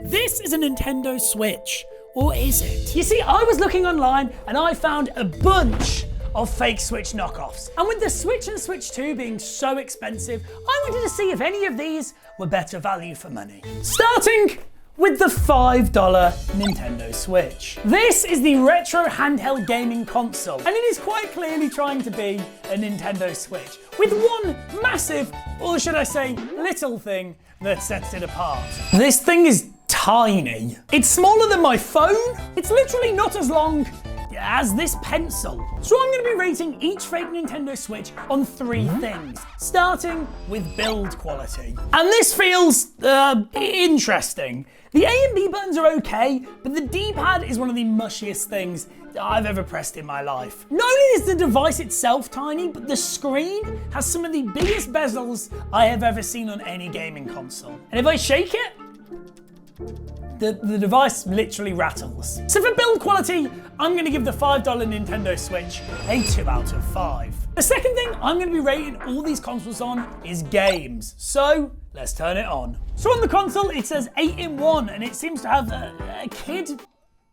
This is a Nintendo Switch, or is it? You see, I was looking online and I found a bunch of fake Switch knockoffs. And with the Switch and Switch 2 being so expensive, I wanted to see if any of these were better value for money. Starting with the $5 Nintendo Switch. This is the retro handheld gaming console, and it is quite clearly trying to be a Nintendo Switch, with one massive, or should I say, little thing that sets it apart. This thing is tiny. It's smaller than my phone. It's literally not as long as this pencil. So I'm going to be rating each fake Nintendo Switch on 3 things, starting with build quality. And this feels interesting. The A and B buttons are okay, but the D-pad is one of the mushiest things I've ever pressed in my life. Not only is the device itself tiny, but the screen has some of the biggest bezels I have ever seen on any gaming console. And if I shake it, the device literally rattles. So for build quality, I'm going to give the $5 Nintendo Switch a 2 out of 5. The second thing I'm going to be rating all these consoles on is games. So let's turn it on. So on the console, it says 8-in-1, and it seems to have a kid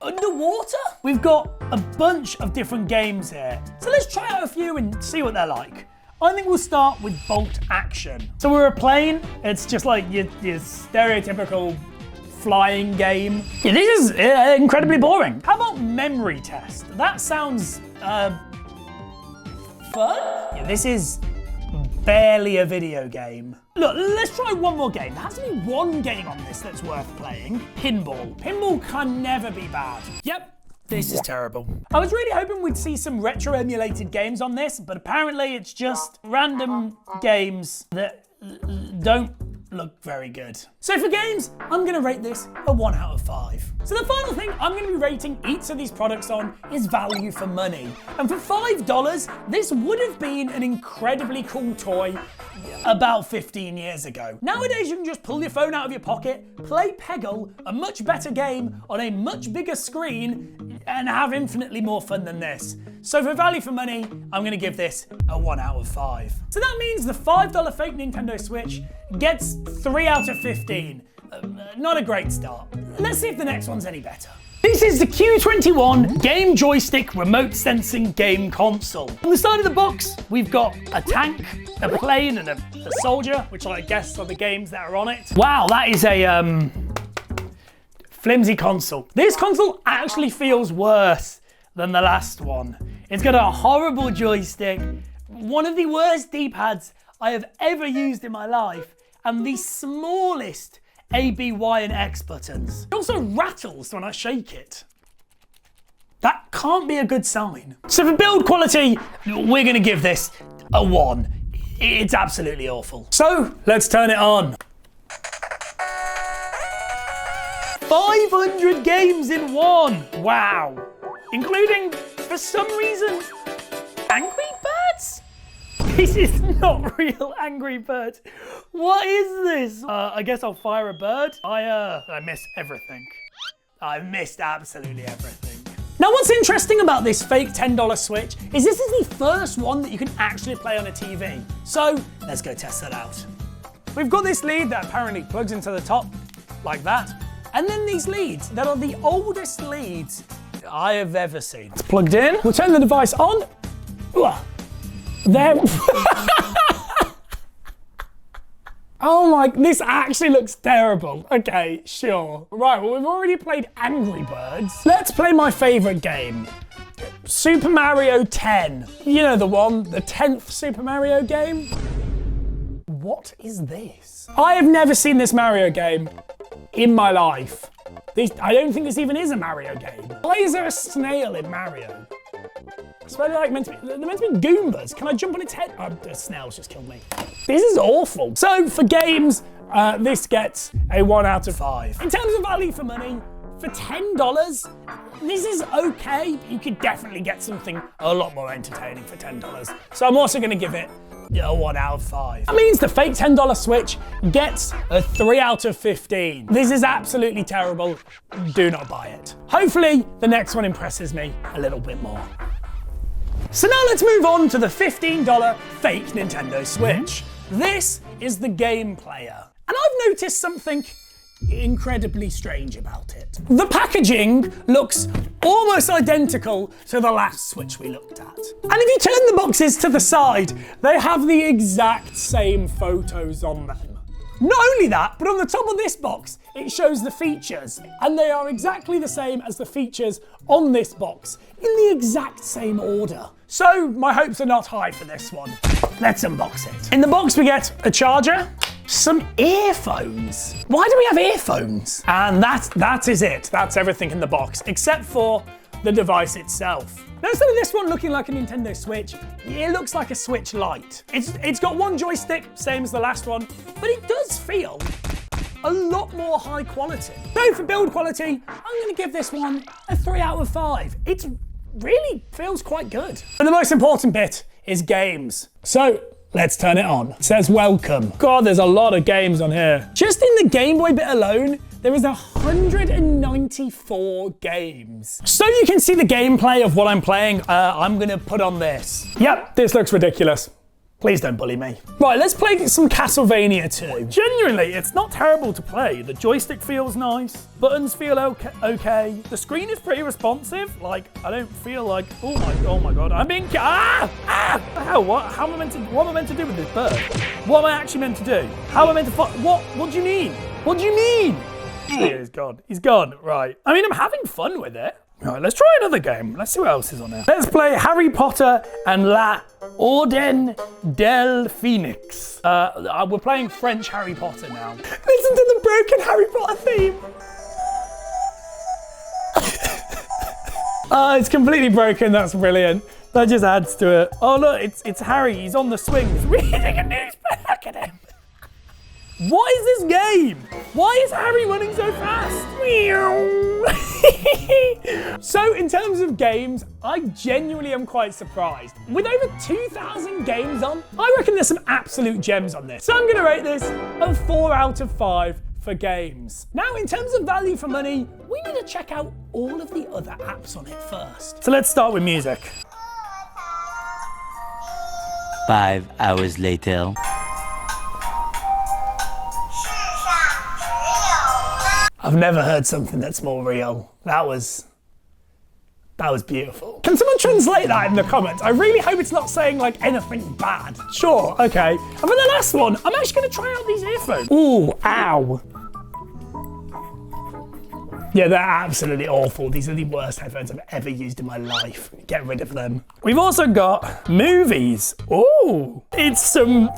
underwater. We've got a bunch of different games here. So let's try out a few and see what they're like. I think we'll start with Bolt Action. So we're a plane. It's just like your stereotypical flying game. Yeah, this is incredibly boring. How about Memory Test? That sounds fun. Yeah, this is barely a video game. Look, let's try one more game. There has to be one game on this that's worth playing. Pinball. Pinball can never be bad. Yep, this is terrible. I was really hoping we'd see some retro emulated games on this, but apparently it's just random games that don't look very good. So for games, I'm gonna rate this a 1 out of 5. So the final thing I'm gonna be rating each of these products on is value for money. And for $5, this would have been an incredibly cool toy about 15 years ago. Nowadays, you can just pull your phone out of your pocket, play Peggle, a much better game on a much bigger screen, and have infinitely more fun than this. So for value for money, I'm gonna give this a 1 out of 5. So that means the $5 fake Nintendo Switch gets 3 out of 15. Not a great start. Let's see if the next one's any better. This is the Q21 Game Joystick Remote Sensing Game Console. On the side of the box, we've got a tank, a plane, and a soldier, which I guess are the games that are on it. Wow, that is a flimsy console. This console actually feels worse than the last one. It's got a horrible joystick, one of the worst D-pads I have ever used in my life, and the smallest A, B, Y, and X buttons. It also rattles when I shake it. That can't be a good sign. So for build quality, we're gonna give this a 1. It's absolutely awful. So let's turn it on. 500 games in one. Wow. Including, for some reason, Angry Birds? This is not real Angry Birds. What is this? I guess I'll fire a bird. I miss everything. I missed absolutely everything. Now what's interesting about this fake $10 Switch is this is the first one that you can actually play on a TV. So let's go test that out. We've got this lead that apparently plugs into the top like that. And then these leads that are the oldest leads I have ever seen. It's plugged in. We'll turn the device on. There. Oh my, this actually looks terrible. Okay, sure. Right, well, we've already played Angry Birds. Let's play my favorite game. Super Mario 10. You know the one, the 10th Super Mario game? What is this? I have never seen this Mario game in my life. I don't think this even is a Mario game. Why is there a snail in Mario? It's really like they're meant to be Goombas. Can I jump on its head? Oh, the snail's just killed me. This is awful. So for games, this gets a 1 out of 5. In terms of value for money, for $10, this is okay, but you could definitely get something a lot more entertaining for $10. So I'm also gonna give it a 1 out of 5. That means the fake $10 Switch gets a 3 out of 15. This is absolutely terrible. Do not buy it. Hopefully, the next one impresses me a little bit more. So now let's move on to the $15 fake Nintendo Switch. This is the game player. And I've noticed something incredibly strange about it. The packaging looks almost identical to the last Switch we looked at. And if you turn the boxes to the side, they have the exact same photos on them. Not only that, but on the top of this box, it shows the features, and they are exactly the same as the features on this box, in the exact same order. So my hopes are not high for this one. Let's unbox it. In the box we get a charger, some earphones. Why do we have earphones? And that is it. That's everything in the box, except for the device itself. Now, instead of this one looking like a Nintendo Switch, it looks like a Switch Lite. It's got one joystick, same as the last one, but it does feel a lot more high quality. So for build quality, I'm gonna give this one a 3 out of 5. It really feels quite good. And the most important bit is games. So let's turn it on. It says welcome. God, there's a lot of games on here. Just in the Game Boy bit alone, there is 194 games. So you can see the gameplay of what I'm playing, I'm gonna put on this. Yep, this looks ridiculous. Please don't bully me. Right, let's play some Castlevania 2. Genuinely, it's not terrible to play. The joystick feels nice, buttons feel okay. The screen is pretty responsive. Like, I don't feel like, oh my God, I'm being, How am I meant to do with this bird? What am I actually meant to do? How am I meant to, what do you mean? What do you mean? He's gone. He's gone. Right. I mean, I'm having fun with it. Right, let's try another game. Let's see what else is on here. Let's play Harry Potter and La Orden del Phoenix. We're playing French Harry Potter now. Listen to the broken Harry Potter theme. It's completely broken. That's brilliant. That just adds to it. Oh look, it's Harry. He's on the swing. He's reading a newspaper. Look at him. What is this game? Why is Harry running so fast? So in terms of games, I genuinely am quite surprised. With over 2,000 games on, I reckon there's some absolute gems on this. So I'm gonna rate this a 4 out of 5 for games. Now, in terms of value for money, we need to check out all of the other apps on it first. So let's start with music. 5 hours later. I've never heard something that's more real. That was beautiful. Can someone translate that in the comments? I really hope it's not saying like anything bad. Sure, okay. And for the last one, I'm actually gonna try out these earphones. Ooh, ow. Yeah, they're absolutely awful. These are the worst headphones I've ever used in my life. Get rid of them. We've also got movies. Ooh, it's some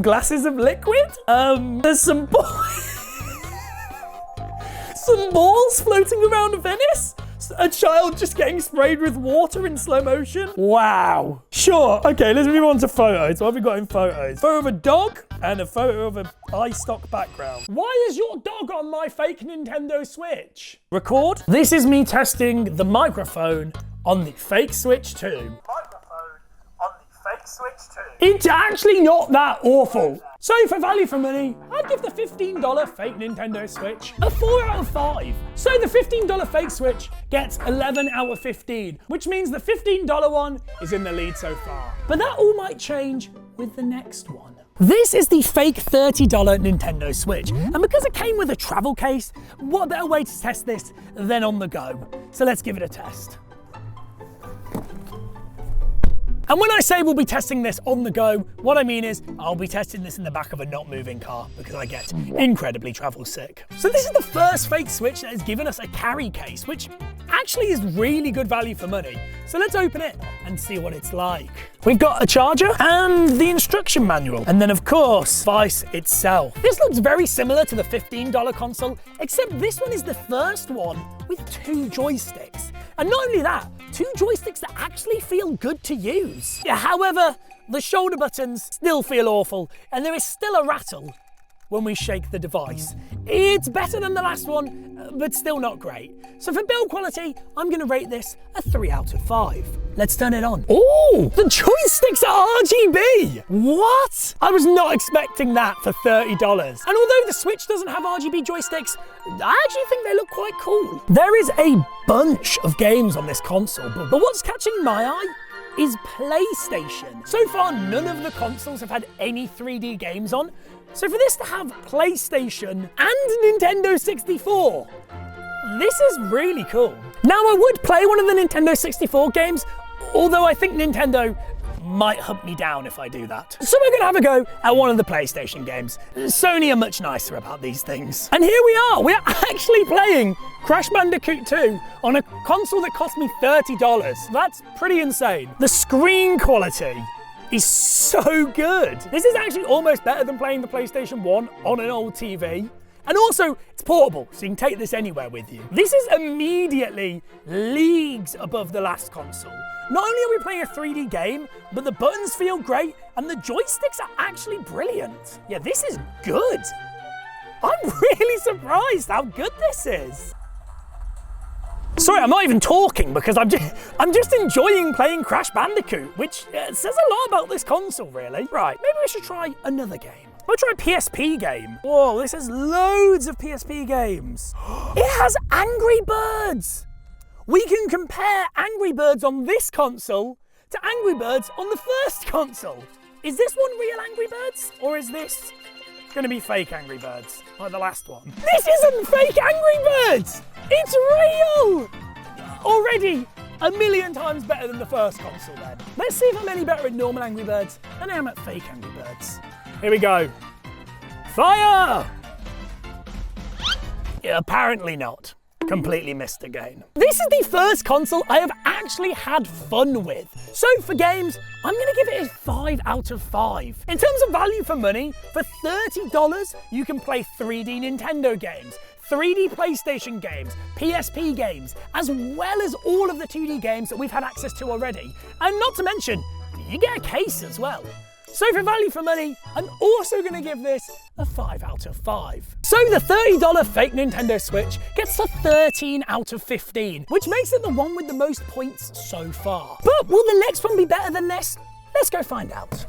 glasses of liquid. There's some some balls floating around Venice. A child just getting sprayed with water in slow motion. Wow. Sure, okay, let's move on to photos. What have we got in photos? Photo of a dog and a photo of an iStock background. Why is your dog on my fake Nintendo Switch? Record. This is me testing the microphone on the fake Switch 2. It's actually not that awful. So for value for money, I'd give the $15 fake Nintendo Switch a 4 out of 5. So the $15 fake Switch gets 11 out of 15, which means the $15 one is in the lead so far. But that all might change with the next one. This is the fake $30 Nintendo Switch, and because it came with a travel case, what better way to test this than on the go? So let's give it a test. And when I say we'll be testing this on the go, what I mean is I'll be testing this in the back of a not moving car because I get incredibly travel sick. So this is the first fake Switch that has given us a carry case, which actually is really good value for money. So let's open it and see what it's like. We've got a charger and the instruction manual. And then of course, device itself. This looks very similar to the $15 console, except this one is the first one with 2 joysticks. And not only that, 2 joysticks that actually feel good to use. However, the shoulder buttons still feel awful, and there is still a rattle when we shake the device. It's better than the last one, but still not great. So for build quality, I'm gonna rate this a 3 out of 5. Let's turn it on. Oh, the joysticks are RGB. What? I was not expecting that for $30. And although the Switch doesn't have RGB joysticks, I actually think they look quite cool. There is a bunch of games on this console, but what's catching my eye is PlayStation. So far, none of the consoles have had any 3D games on, So for this to have PlayStation and Nintendo 64, this is really cool. Now I would play one of the Nintendo 64 games, although I think Nintendo might hunt me down if I do that. So we're gonna have a go at one of the PlayStation games. Sony are much nicer about these things. And here we are, we're actually playing Crash Bandicoot 2 on a console that cost me $30. That's pretty insane. The screen quality is so good. This is actually almost better than playing the PlayStation 1 on an old TV. And also, it's portable, so you can take this anywhere with you. This is immediately leagues above the last console. Not only are we playing a 3D game, but the buttons feel great, and the joysticks are actually brilliant. Yeah, this is good. I'm really surprised how good this is. Sorry, I'm not even talking because I'm just enjoying playing Crash Bandicoot, which says a lot about this console, really. Right, maybe we should try another game. I'll try a PSP game. Whoa, this has loads of PSP games. It has Angry Birds. We can compare Angry Birds on this console to Angry Birds on the first console. Is this one real Angry Birds? Or is this gonna be fake Angry Birds, like the last one? This isn't fake Angry Birds! It's real! Already a million times better than the first console then. Let's see if I'm any better at normal Angry Birds than I am at fake Angry Birds. Here we go. Fire! Yeah, apparently not. Completely missed again. This is the first console I have actually had fun with. So for games, I'm gonna give it a 5 out of 5. In terms of value for money, for $30, you can play 3D Nintendo games, 3D PlayStation games, PSP games, as well as all of the 2D games that we've had access to already. And not to mention, you get a case as well. So for value for money, I'm also gonna give this a 5 out of 5. So the $30 fake Nintendo Switch gets a 13 out of 15, which makes it the one with the most points so far. But will the next one be better than this? Let's go find out.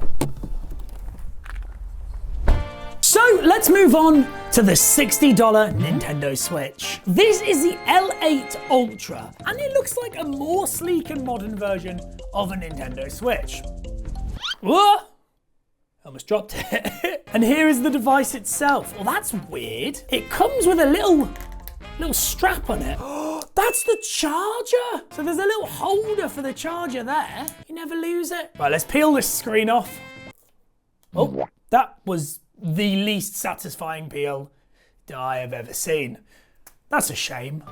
So let's move on to the $60 Nintendo Switch. This is the L8 Ultra, and it looks like a more sleek and modern version of a Nintendo Switch. Whoa! Almost dropped it. And here is the device itself. Well, that's weird. It comes with a little strap on it. That's the charger. So there's a little holder for the charger there. You never lose it. Right, let's peel this screen off. Oh, that was the least satisfying peel that I have ever seen. That's a shame.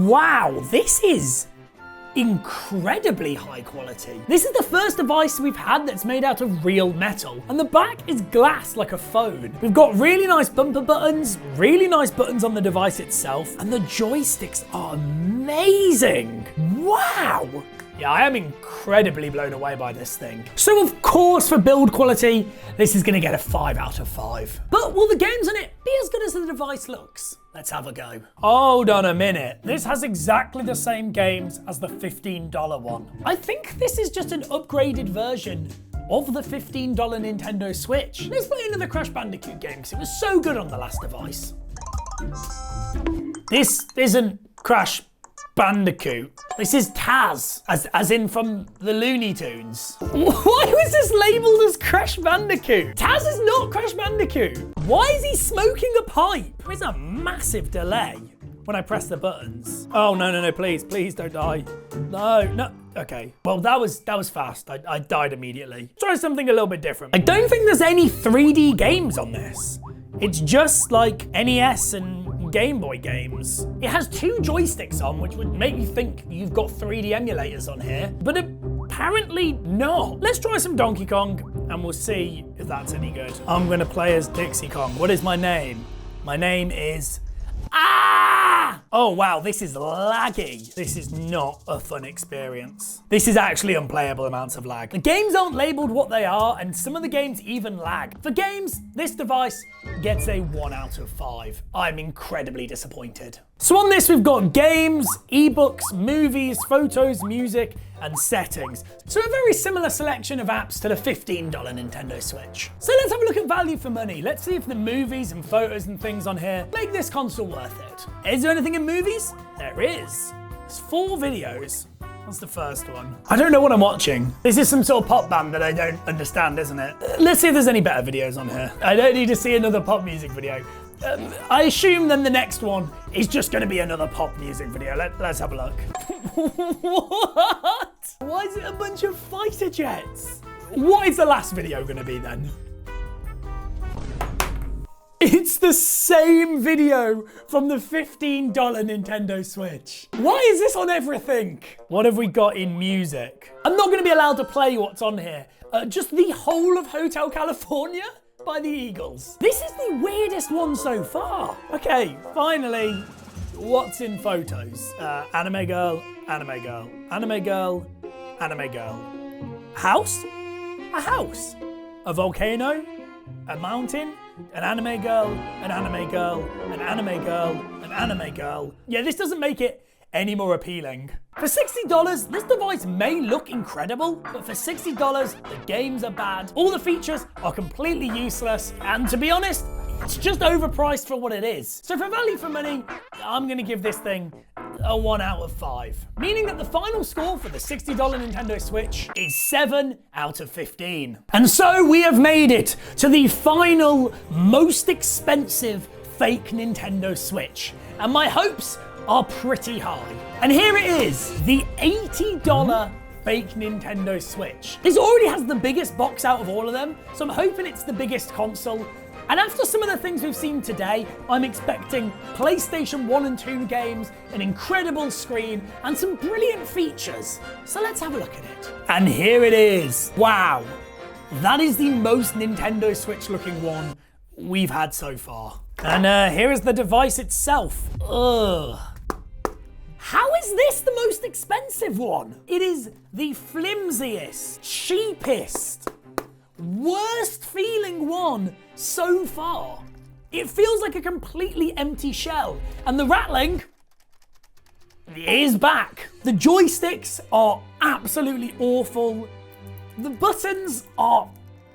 Wow, this is incredibly high quality. This is the first device we've had that's made out of real metal, and the back is glass like a phone. We've got really nice bumper buttons, really nice buttons on the device itself, and the joysticks are amazing. Wow! Yeah, I am incredibly blown away by this thing. So of course, for build quality, this is gonna get a 5 out of 5. But will the games on it be as good as the device looks? Let's have a go. Hold on a minute. This has exactly the same games as the $15 one. I think this is just an upgraded version of the $15 Nintendo Switch. Let's play another Crash Bandicoot game because it was so good on the last device. This isn't Crash Bandicoot. This is Taz, as in from the Looney Tunes. Why was this labelled as Crash Bandicoot? Taz is not Crash Bandicoot. Why is he smoking a pipe? There's a massive delay when I press the buttons. Oh, no, please don't die. No, okay. Well, that was fast. I died immediately. Try something a little bit different. I don't think there's any 3D games on this. It's just like NES and Game Boy games. It has 2 joysticks on, which would make you think you've got 3D emulators on here, but apparently not. Let's try some Donkey Kong and we'll see if that's any good. I'm gonna play as Dixie Kong. What is my name? My name is... Ah! Oh wow, this is laggy. This is not a fun experience. This is actually unplayable amounts of lag. The games aren't labeled what they are, and some of the games even lag. For games, this device gets a 1 out of 5. I'm incredibly disappointed. So on this, we've got games, ebooks, movies, photos, music, and settings. So a very similar selection of apps to the $15 Nintendo Switch. So let's have a look at value for money. Let's see if the movies and photos and things on here make this console worth it. Is there anything in movies? There is. There's 4 videos. That's the first one. I don't know what I'm watching. This is some sort of pop band that I don't understand, isn't it? Let's see if there's any better videos on here. I don't need to see another pop music video. I assume then the next one is just going to be another pop music video. Let's have a look. What? Why is it a bunch of fighter jets? What is the last video going to be then? It's the same video from the $15 Nintendo Switch. Why is this on everything? What have we got in music? I'm not going to be allowed to play what's on here. Just the whole of Hotel California by the Eagles. This is the weirdest one so far. Okay, finally, what's in photos? Anime girl, anime girl, anime girl, anime girl. House? A house. A volcano? A mountain? An anime girl, an anime girl, an anime girl, an anime girl. Yeah, this doesn't make it any more appealing. For $60, this device may look incredible, but for $60, the games are bad, all the features are completely useless, and to be honest, it's just overpriced for what it is. So for value for money, I'm gonna give this thing a 1 out of 5. Meaning that the final score for the $60 Nintendo Switch is 7 out of 15. And so we have made it to the final, most expensive fake Nintendo Switch. And my hopes are pretty high. And here it is, the $80 fake Nintendo Switch. This already has the biggest box out of all of them, so I'm hoping it's the biggest console. And after some of the things we've seen today, I'm expecting PlayStation 1 and 2 games, an incredible screen, and some brilliant features. So let's have a look at it. And here it is. Wow. That is the most Nintendo Switch looking one we've had so far. And here is the device itself. Ugh. How is this the most expensive one? It is the flimsiest, cheapest, worst feeling one so far. It feels like a completely empty shell, and the rattling is back. The joysticks are absolutely awful. The buttons are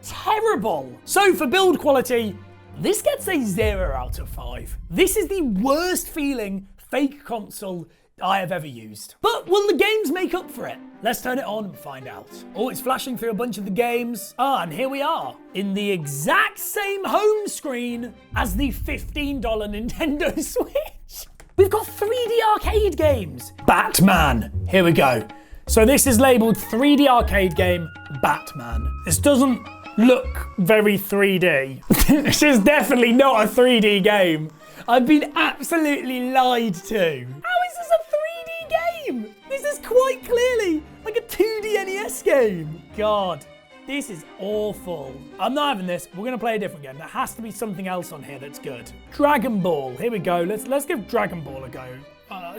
terrible. So for build quality, this gets a 0 out of 5. This is the worst feeling fake console I have ever used. But will the games make up for it? Let's turn it on and find out. Oh, it's flashing through a bunch of the games. Ah, and here we are, in the exact same home screen as the $15 Nintendo Switch. We've got 3D arcade games. Batman, here we go. So this is labeled 3D arcade game, Batman. This doesn't look very 3D. This is definitely not a 3D game. I've been absolutely lied to. How is this a 3D game? This is quite clearly like a 2D NES game. God, this is awful. I'm not having this. We're gonna play a different game. There has to be something else on here that's good. Dragon Ball, here we go. Let's give Dragon Ball a go.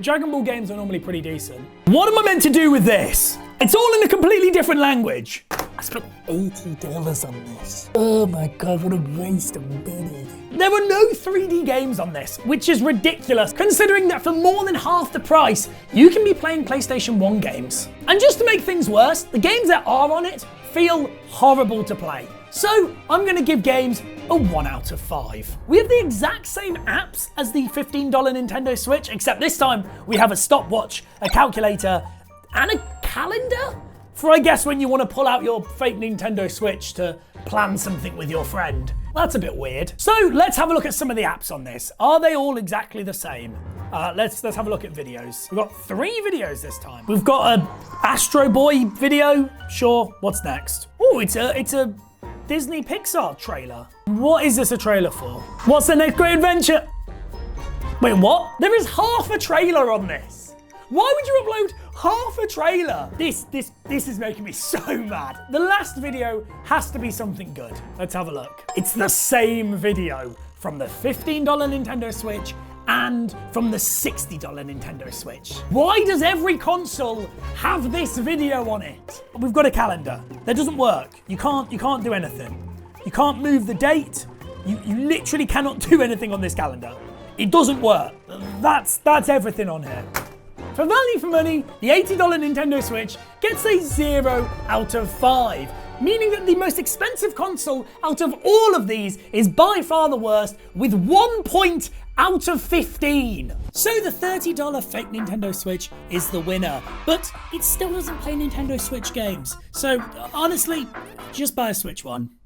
Dragon Ball games are normally pretty decent. What am I meant to do with this? It's all in a completely different language. I spent $80 on this. Oh my God, what a waste of money. There are no 3D games on this, which is ridiculous, considering that for more than half the price, you can be playing PlayStation 1 games. And just to make things worse, the games that are on it feel horrible to play. So I'm gonna give games a 1 out of 5. We have the exact same apps as the $15 Nintendo Switch, except this time we have a stopwatch, a calculator, and a calendar? For I guess when you want to pull out your fake Nintendo Switch to plan something with your friend. That's a bit weird. So let's have a look at some of the apps on this. Are they all exactly the same? Let's have a look at videos. We've got 3 videos this time. We've got a Astro Boy video. Sure, what's next? Oh, it's a Disney Pixar trailer. What is this a trailer for? What's the next great adventure? Wait, what? There is half a trailer on this. Why would you upload half a trailer? This is making me so mad. The last video has to be something good. Let's have a look. It's the same video from the $15 Nintendo Switch and from the $60 Nintendo Switch. Why does every console have this video on it? We've got a calendar. That doesn't work. You can't do anything. You can't move the date. You literally cannot do anything on this calendar. It doesn't work. That's everything on here. For value for money, the $80 Nintendo Switch gets a 0 out of 5. meaning that the most expensive console out of all of these is by far the worst, with 1 point out of 15. So the $30 fake Nintendo Switch is the winner, but it still doesn't play Nintendo Switch games. So honestly, just buy a Switch one.